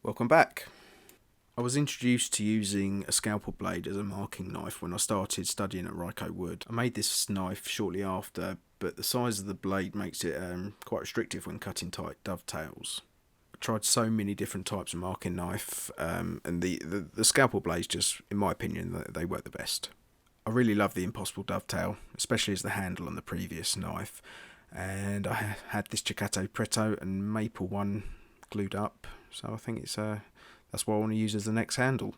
Welcome back. I was introduced to using a scalpel blade as a marking knife when I started studying at Ryco Wood. I made this knife shortly after, but the size of the blade makes it quite restrictive when cutting tight dovetails. I tried so many different types of marking knife, and the scalpel blades just, in my opinion, they work the best. I really love the impossible dovetail, especially as the handle on the previous knife, and I had this Ciccato Preto and maple one glued up, so I think that's what I want to use as the next handle.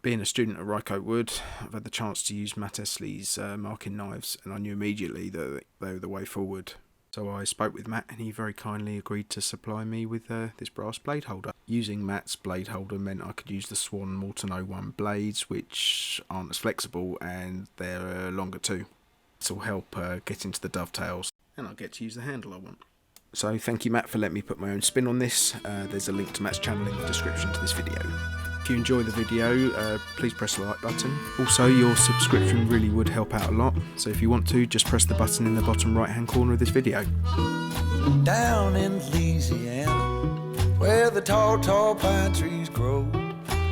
Being a student at Ryco Wood, I've had the chance to use Matt Estlea's marking knives, and I knew immediately that they were the way forward. So I spoke with Matt, and he very kindly agreed to supply me with this brass blade holder. Using Matt's blade holder meant I could use the Swan Morton 01 blades, which aren't as flexible and they're longer too. This will help get into the dovetails, and I'll get to use the handle I want. So thank you, Matt, for letting me put my own spin on this. There's a link to Matt's channel in the description to this video. If you enjoy the video, please press the like button. Also, your subscription really would help out a lot, so if you want to, just press the button in the bottom right hand corner of this video. Down in Louisiana, where the tall pine trees grow,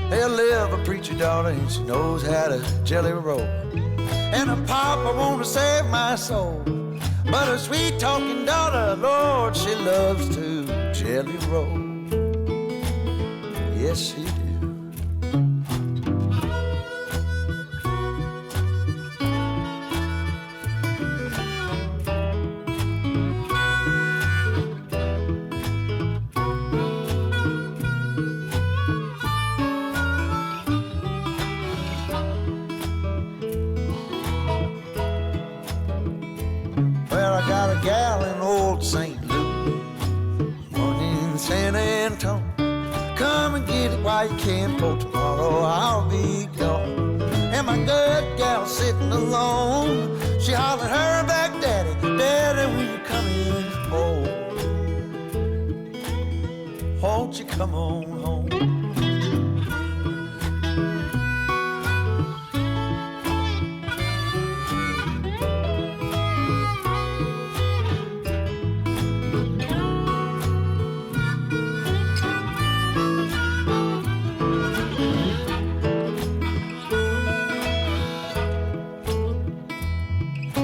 there live a preacher daughter and she knows how to jelly roll. And a papa wanna save my soul, but a sweet talking daughter, Lord, she loves to jelly roll. Yes, she do. Well, I got a gal in old St. Louis, one in San Antonio. Come and get it while you can, for tomorrow I'll be gone. And my good gal sitting alone, she hollered her back, Daddy, Daddy, will you come in home? Won't you come on home?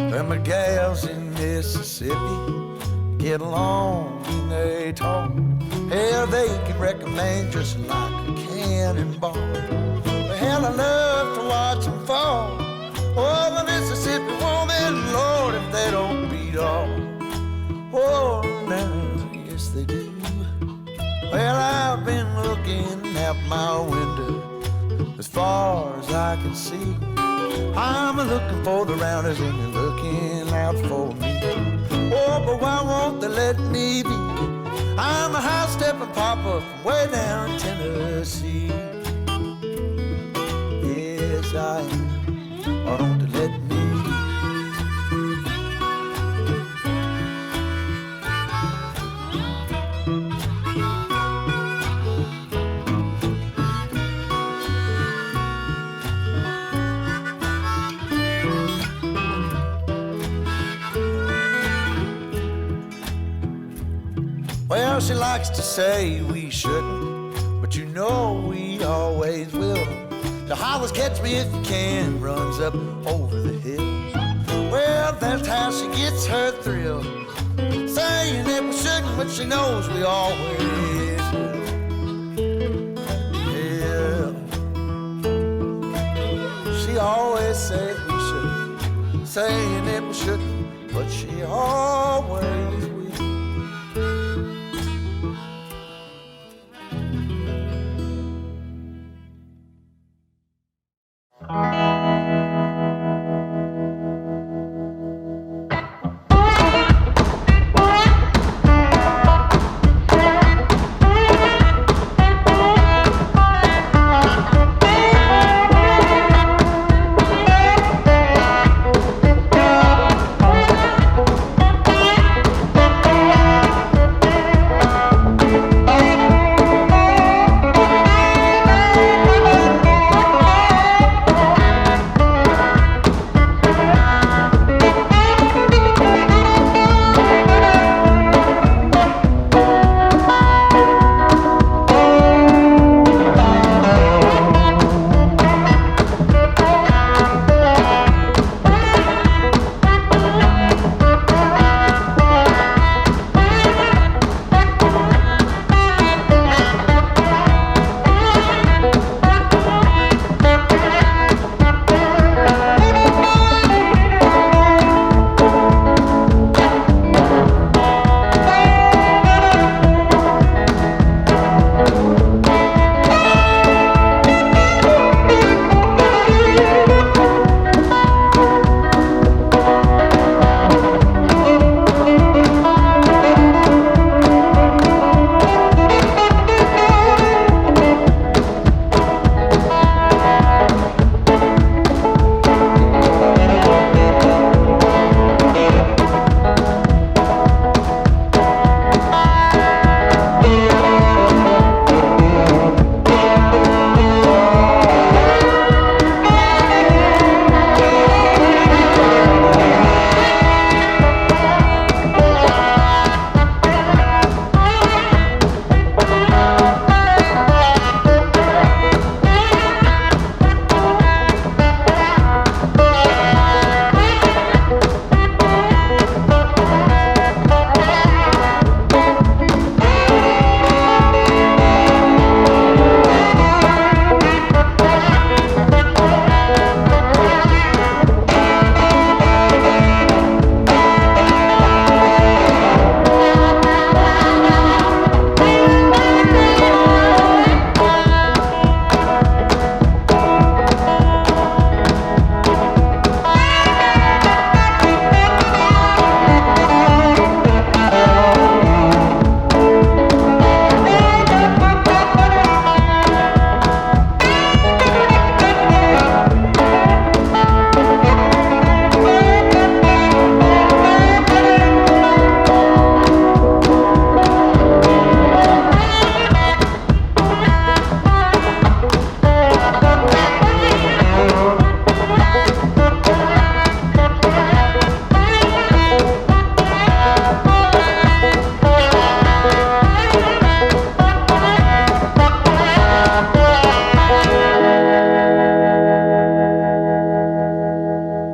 Them the gals in Mississippi get along and they talk. Hell, they can recommend just like a cannonball. But hell, I love to watch them fall. Oh, the Mississippi woman, Lord, if they don't beat all. Oh, now, yes they do. Well, I've been looking out my window as far as I can see. I'm looking for the rounders and they're looking out for me. Oh, but why won't they let me be? I'm a high-stepping papa from way down in Tennessee. Yes, I am. Why don't they let me be? Well, she likes to say we shouldn't, but you know we always will. The hollers catch me if you can, runs up over the hills. Well, that's how she gets her thrill, saying that we shouldn't, but she knows we always will. Yeah, she always says we shouldn't, saying that we shouldn't, but she always